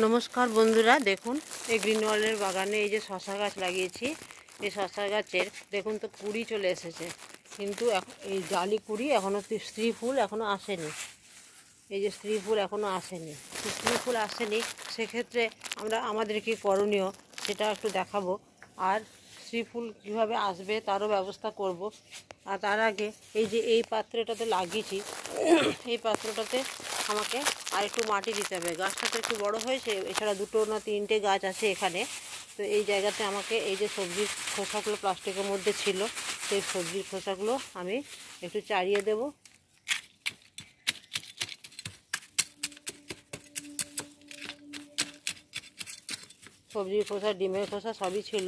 নমস্কার বন্ধুরা, দেখুন এই গ্রিন ওয়ালের বাগানে এই যে শশা গাছ লাগিয়েছি। এই শশা গাছের দেখুন তো কুড়ি চলে এসেছে, কিন্তু এই জালি কুড়ি এখনও স্ত্রী ফুল এখনও আসেনি। এই যে স্ত্রী ফুল এখনও আসেনি, স্ত্রী ফুল আসেনি। সেক্ষেত্রে আমাদের কি করণীয় সেটা একটু দেখাবো, আর স্ত্রী ফুল কীভাবে আসবে তারও ব্যবস্থা করব। আর তার আগে এই যে এই পাত্রটাতে লাগিয়েছি, এই পাত্রটাতে আমাকে আর একটু মাটি দিতে হবে। গাছটা তো একটু বড়ো হয়েছে, এছাড়া দুটো না তিনটে গাছ আছে এখানে। তো এই জায়গাতে আমাকে এই যে সবজির খোসাগুলো প্লাস্টিকের মধ্যে ছিল, সেই সবজির খোসাগুলো আমি একটু চাড়িয়ে দেব। সবজির খোসা, ডিমের খোসা সবই ছিল,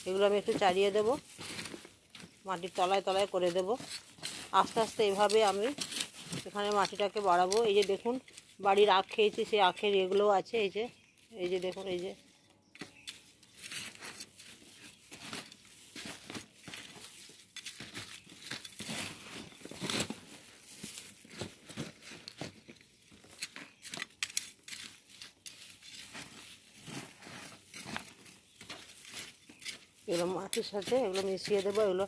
এগুলো আমি একটু চাড়িয়ে দেব, মাটির তলায় তলায় করে দেব। আস্তে আস্তে এভাবে আমি এখানে মাটিটাকে বাড়াবো। এই যে দেখুন বাড়ির আখ খেয়েছি, সেই আখের এগুলোও আছে। এই যে দেখুন, এই যে এগুলো মাটির সাথে এগুলো মিশিয়ে দেবো। এগুলো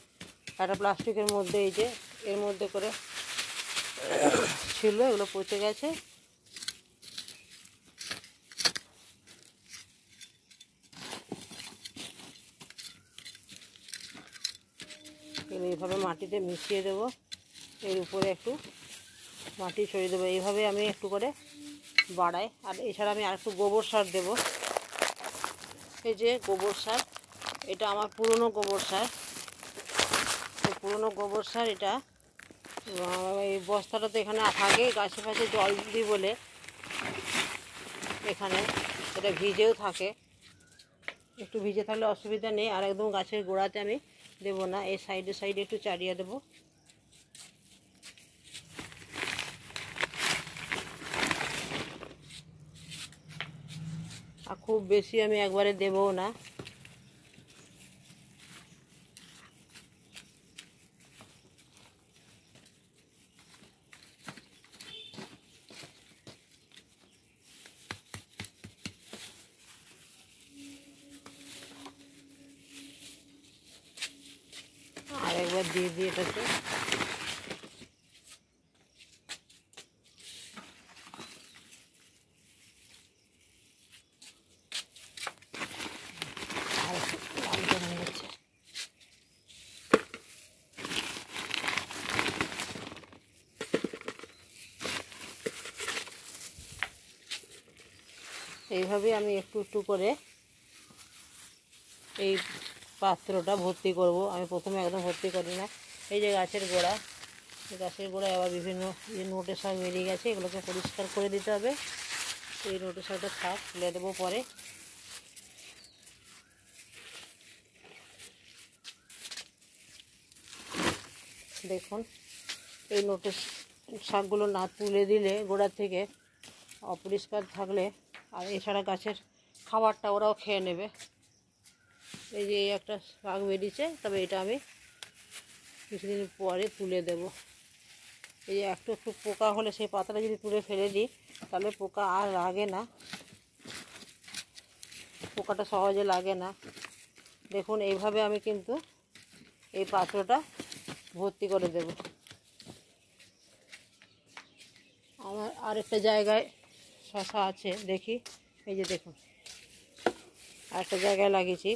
একটা প্লাস্টিকের মধ্যে, এই যে এর মধ্যে করে ছিল, এগুলো পচে গেছে। এগুলো এইভাবে মাটিতে মিশিয়ে দেবো, এর উপরে একটু মাটি ছড়িয়ে দেবো। এইভাবে আমি একটু করে বাড়াই। আর এছাড়া আমি আর একটু গোবর সার দেবো। এই যে গোবর সার, এটা আমার পুরনো গোবর সার। পুরনো গোবর সার এটা, এই বস্তাটা তো এখানে থাকে, গাছে ফাছে জল দিই বলে এখানে এটা ভিজেও থাকে। একটু ভিজে থাকলে অসুবিধা নেই, আর একদম গাছের গোড়াতে আমি দেবো না, এই সাইডে সাইডে একটু চাড়িয়ে দেবো। আর খুব বেশি আমি একবারে দেবও না। আর একবার দিয়ে দিয়ে এটাতে এইভাবে আমি একটু একটু করে এই পাত্রটা ভর্তি করব। আমি প্রথমে একদম ভর্তি করি না। এই যে গাছের গোড়া, গাছের গোড়ায় আবার বিভিন্ন যে নোটে শাক বেরিয়ে গেছে, এগুলোকে পরিষ্কার করে দিতে হবে। এই নোটে শাকটা থাক, তুলে দেবো পরে। দেখুন এই নোটের শাকগুলো না তুলে দিলে গোড়া থেকে অপরিষ্কার থাকলে, আর এছাড়া গাছের খাবারটা ওরাও খেয়ে নেবে। এই যে এই একটা শাক বেরিয়েছে, তবে এটা আমি কিছুদিন পরে তুলে দেব। এই যে একটু একটু পোকা হলে সেই পাতাটা যদি তুলে ফেলে দিই, তাহলে পোকা আর লাগে না, পোকাটা সহজে লাগে না। দেখুন এইভাবে আমি কিন্তু এই পাত্রটা ভর্তি করে দেব। আমার আরেকটা জায়গায় শশা আছে, দেখি। এই যে দেখুন আরেকটা জায়গায় লাগিয়েছি,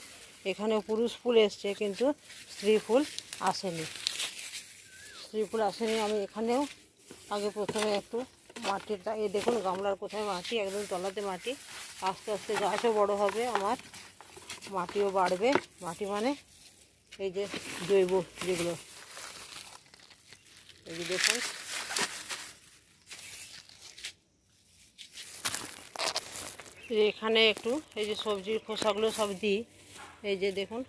এখানেও পুরুষ ফুল এসছে, কিন্তু স্ত্রী ফুল আসেনি। স্ত্রী ফুল আসেনি। আমি এখানেও আগে প্রথমে একটু মাটিটা, এই দেখুন গামলার কোথায় মাটি, একদম তলাতে মাটি। আস্তে আস্তে গাছও বড় হবে আমার, মাটিও বাড়বে। মাটি মানে এই যে জৈব যেগুলো, এই যে দেখুন এখানে একটু এই যে সবজির খোসাগুলো সব দিই। এই যে দেখুন,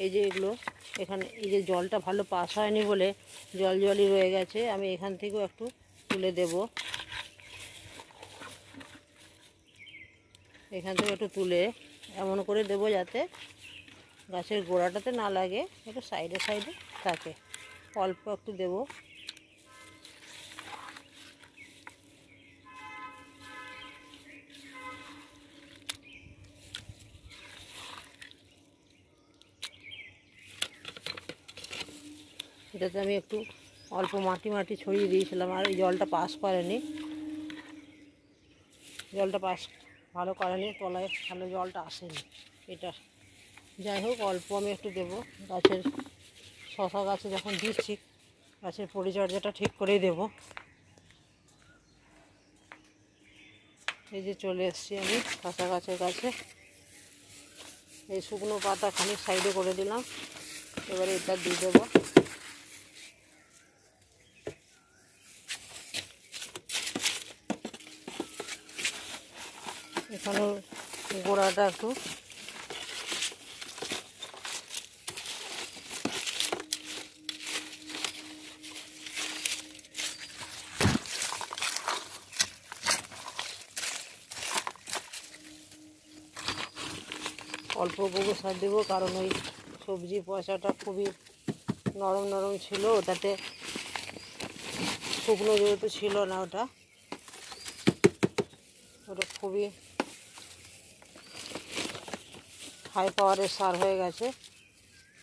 এই যে এগুলো এখানে, এই যে জলটা ভালো পাস হয়নি বলে জল জলই রয়ে গেছে, আমি এখান থেকেও একটু তুলে দেব। এখান থেকে একটু তুলে এমন করে দেবো যাতে গাছের গোড়াটাতে না লাগে, একটু সাইডে সাইডে থাকে। অল্প একটু দেব। এটাতে আমি একটু অল্প মাটি ছড়িয়ে দিয়েছিলাম, আর এই জলটা পাস করেনি, জলটা পাস ভালো করেনি, তলায় ভালো জলটা আসেনি এটা। যাই হোক, অল্প আমি একটু দেবো। গাছের শশা গাছে যখন দিচ্ছি, গাছের পরিচর্যাটা ঠিক করেই দেবো। এই যে চলে এসেছি আমি শশা গাছের কাছে। এই শুকনো পাতা খানিক সাইডে করে দিলাম, এবারে এটা দিয়ে দেবো। এখানেও গোড়াটা একটু অল্প গোবর সার দেবো, কারণ ওই সবজি পচাটা খুবই নরম নরম ছিল, ওটাতে শুকনো যেহেতু ছিল না, ওটা খুবই হাই পাওয়ারের সার হয়ে গেছে,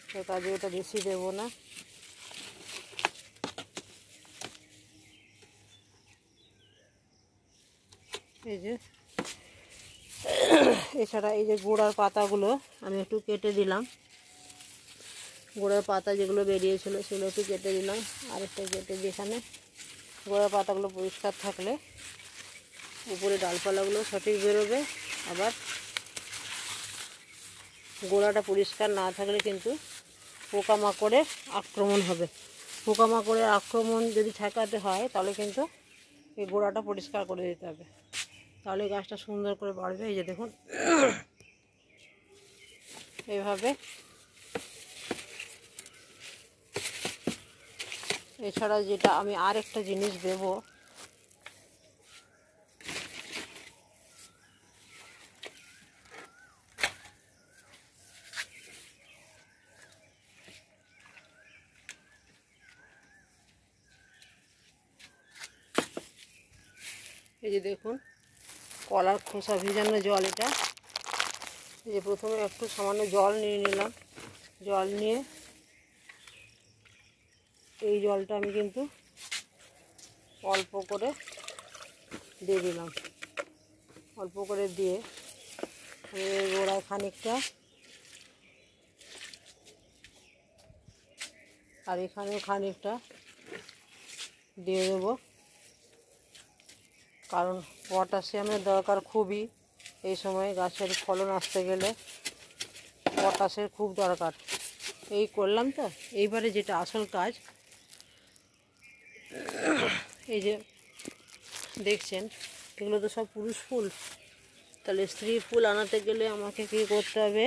সে কাজে ওটা বেশি দেবো না। এই যে এছাড়া এই যে গোড়ার পাতাগুলো আমি একটু কেটে দিলাম, গোড়ার পাতা যেগুলো বেরিয়েছিল সেগুলো একটু কেটে দিলাম, আর একটা কেটে দিয়ে এখানে গোড়ার পাতাগুলো পরিষ্কার থাকলে উপরে ডালপালাগুলো সঠিক বেরোবে। আবার গোড়াটা পরিষ্কার না থাকলে কিন্তু পোকামাকড়ের আক্রমণ হবে। পোকামাকড়ের আক্রমণ যদি ঠেকাতে হয় তাহলে কিন্তু এই গোড়াটা পরিষ্কার করে দিতে হবে, তাহলে গাছটা সুন্দর করে বাড়বে। এই যে দেখুন, এইভাবে। এছাড়া যেটা আমি আরেকটা জিনিস দেব, এই যে দেখুন কলার খোসা ভিজানো জল এটা। এই যে প্রথমে একটু সামান্য জল নিয়ে নিলাম, জল নিয়ে এই জলটা আমি কিন্তু অল্প করে দিয়ে দিলাম, অল্প করে দিয়ে আমি এই গোড়ায় খানিকটা আর এখানেও খানিকটা দিয়ে দেবো, কারণ পটাশিয়ামের দরকার খুবই। এই সময় গাছের ফলন আসতে গেলে পটাশের খুব দরকার। এই করলাম তো। এইবারে যেটা আসল কাজ, এই যে দেখছেন এগুলো তো সব পুরুষ ফুল, তাহলে স্ত্রী ফুল আনাতে গেলে আমাকে কী করতে হবে,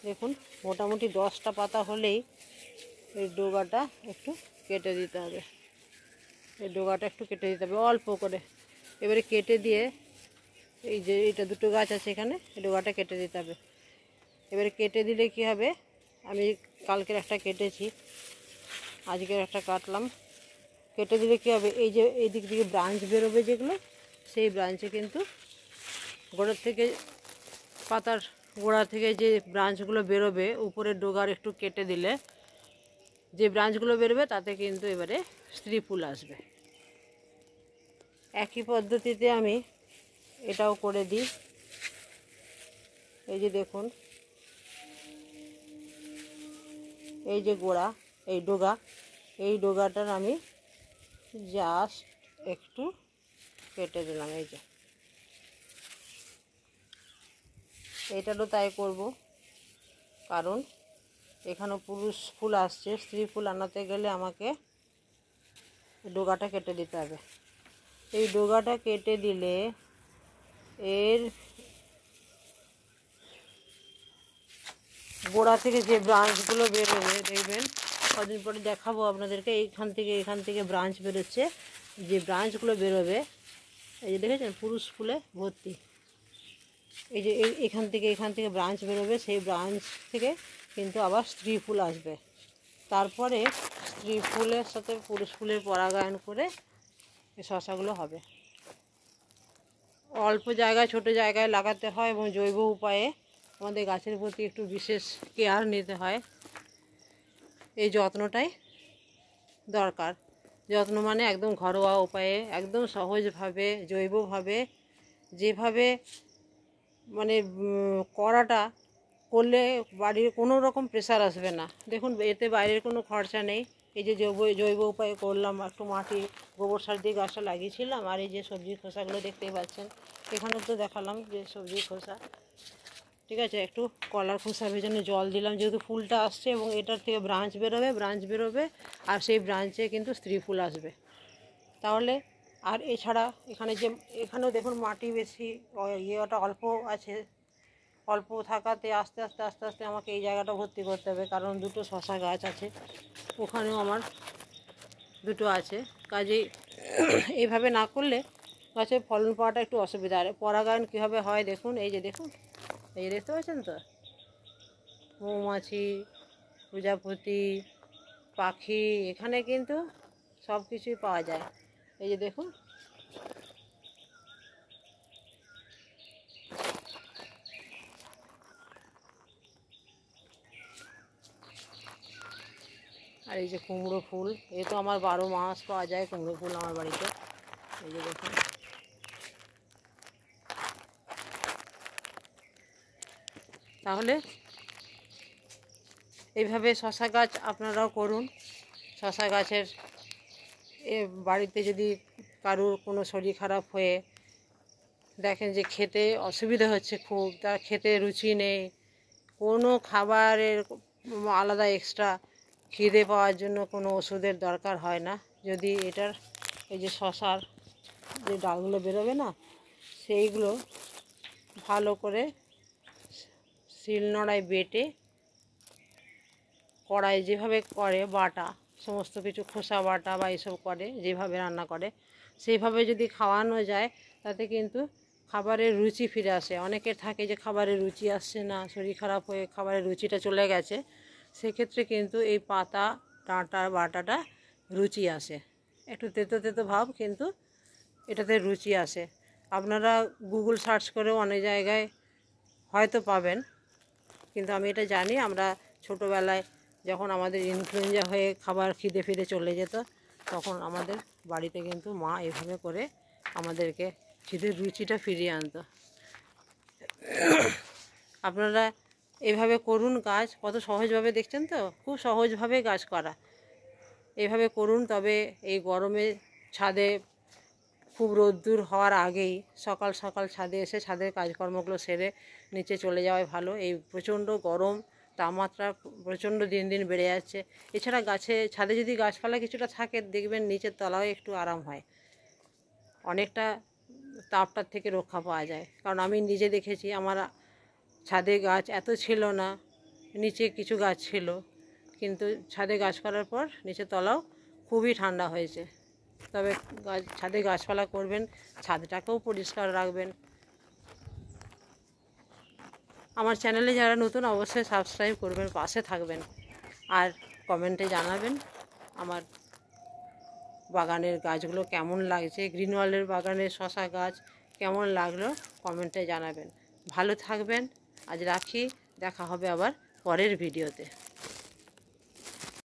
দেখুন মোটামুটি 10টা পাতা হলেই এই ডোগাটা একটু কেটে দিতে হবে, এই ডোগাটা একটু কেটে দিতে হবে অল্প করে। এবারে কেটে দিয়ে এই যে এটা দুটো গাছ আছে এখানে, এই ডোগাটা কেটে দিতে হবে। এবারে কেটে দিলে কি হবে, আমি কালকের একটা কেটেছি, আজকের একটা কাটলাম। কেটে দিলে কী হবে, এই যে এই দিক থেকে ব্রাঞ্চ বেরোবে যেগুলো, সেই ব্রাঞ্চে কিন্তু গোড়ার থেকে পাতার গোড়া থেকে যে ব্রাঞ্চগুলো বেরোবে, উপরের ডোগার একটু কেটে দিলে যে ব্রাঞ্চগুলো বেরোবে তাতে কিন্তু এবারে স্ত্রী ফুল আসবে। একই পদ্ধতিতে আমি এটাও করে দিই। এই যে দেখুন, এই যে গোড়া, এই ডোগা, এই ডোগাটার আমি জাস্ট একটু কেটে দিলাম। এই যে এটারও তাই করব, কারণ এখানেও পুরুষ ফুল আসছে, স্ত্রী ফুল আনাতে গেলে আমাকে ডোগাটা কেটে দিতে হবে। এই ডোগাটা কেটে দিলে এর গোড়া থেকে যে ব্রাঞ্চগুলো বেরোবে, দেখবেন কদিন পরে দেখাবো আপনাদেরকে, এখান থেকে ব্রাঞ্চ বেরোচ্ছে। যে ব্রাঞ্চগুলো বেরোবে, এই যে দেখেছেন পুরুষ ফুলে ভর্তি, এই যে এখান থেকে ব্রাঞ্চ বেরোবে, সেই ব্রাঞ্চ থেকে কিন্তু আবার স্ত্রী ফুল আসবে। তারপরে স্ত্রী ফুলের সাথে পুরুষ ফুলের পরাগায়ন করে এই শশাগুলো হবে। অল্প জায়গায়, ছোট জায়গায় লাগাতে হয় এবং জৈব উপায়ে আমাদের গাছের প্রতি একটু বিশেষ কেয়ার নিতে হয়। এই যত্নটাই দরকার। যত্ন মানে একদম ঘরোয়া উপায়ে, একদম সহজভাবে, জৈবভাবে, যেভাবে মানে করাটা করলে বাড়ির কোনো রকম প্রেশার আসবে না। দেখুন এতে বাইরের কোনো খরচা নেই। এই যে জৈব উপায়ে করলাম, একটু মাটি গোবর সার দিয়ে গাছটা লাগিয়েছিলাম। আর এই যে সবজির খোসাগুলো দেখতেই পাচ্ছেন, এখানে তো দেখালাম যে সবজির খোসা, ঠিক আছে। একটু কলার খোসা ভেজানো জল দিলাম, যেহেতু ফুলটা আসছে এবং এটার থেকে ব্রাঞ্চ বেরোবে আর সেই ব্রাঞ্চে কিন্তু স্ত্রী ফুল আসবে। তাহলে আর এছাড়া এখানেও দেখুন মাটি বেশি ইয়েটা অল্প আছে, অল্প থাকাতে আস্তে আস্তে আমাকে এই জায়গাটা ভর্তি করতে হবে, কারণ দুটো শশা গাছ আছে, ওখানেও আমার দুটো আছে। কাজেই এইভাবে না করলে গাছের ফলন পাওয়াটা একটু অসুবিধা। আর পরাগায়ন কীভাবে হয় দেখুন, এই যে দেখুন, এই যে দেখতে পাচ্ছেন তো, মৌমাছি, প্রজাপতি, পাখি, এখানে কিন্তু সব কিছুই পাওয়া যায়। এই যে দেখুন, আর এই যে কুমড়ো ফুল, এ তো আমার 12 মাস পাওয়া যায় কুমড়ো ফুল আমার বাড়িতে। এই যে দেখুন, তাহলে এইভাবে শশা গাছ আপনারাও করুন। শশা গাছের বাড়িতে যদি কারুর কোনো শরীর খারাপ হয়ে দেখেন যে খেতে অসুবিধা হচ্ছে খুব, তার খেতে রুচি নেই, কোনো খাবারের আলাদা এক্সট্রা খিদে পাওয়ার জন্য কোনো ওষুধের দরকার হয় না। যদি এটার এই যে শশার যে ডালগুলো বেরোবে না, সেইগুলো ভালো করে শিলনোড়ায় বেটে, কড়াই যেভাবে করে বাটা, সমস্ত কিছু খোসা বাটা বা এসব করে যেভাবে রান্না করে, সেইভাবে যদি খাওয়ানো যায়, তাতে কিন্তু খাবারের রুচি ফিরে আসে। অনেকের থাকে যে খাবারের রুচি আসছে না, শরীর খারাপ হয়ে খাবারের রুচিটা চলে গেছে, সেক্ষেত্রে কিন্তু এই পাতা ডাঁটার বাটাটা রুচি আসে। একটু তেতো তেতো ভাব, কিন্তু এটাতে রুচি আসে। আপনারা গুগল সার্চ করেও অনেক জায়গায় হয়তো পাবেন, কিন্তু আমি এটা জানি। আমরা ছোটোবেলায় যখন আমাদের ইনফ্লুয়েঞ্জা হয়ে খাবার খিদে ফিরে চলে যেত, তখন আমাদের বাড়িতে কিন্তু মা এভাবে করে আমাদেরকে খিদের রুচিটা ফিরিয়ে আনতো। আপনারা এভাবে করুন গাছ, কত সহজভাবে দেখছেন তো, খুব সহজভাবে গাছ করা। এভাবে করুন, তবে এই গরমে ছাদে খুব রোদ্দুর হওয়ার আগেই সকাল সকাল ছাদে এসে ছাদের কাজকর্মগুলো সেরে নিচে চলে যাওয়াই ভালো। এই প্রচণ্ড গরম, তাপমাত্রা প্রচণ্ড দিন দিন বেড়ে যাচ্ছে। এছাড়া ছাদে যদি গাছপালা কিছুটা থাকে, দেখবেন নিচের তলায় একটু আরাম হয়, অনেকটা তাপটার থেকে রক্ষা পাওয়া যায়। কারণ আমি নিজে দেখেছি, আমার ছাদে গাছ এত ছিল না, নিচে কিছু গাছ ছিল, কিন্তু ছাদে গাছ করার পর নিচের তলাও খুবই ঠান্ডা হয়েছে। তবে ছাদে গাছপালা করবেন, ছাদটাকেও পরিষ্কার রাখবেন। আমার চ্যানেলে যারা নতুন, অবশ্যই সাবস্ক্রাইব করবেন, পাশে থাকবেন, আর কমেন্টে জানাবেন আমার বাগানের গাছগুলো কেমন লাগছে, গ্রিন ওয়ালের বাগানের শশা গাছ কেমন লাগলো কমেন্টে জানাবেন। ভালো থাকবেন, আজ রাখি, দেখা হবে আবার পরের ভিডিওতে।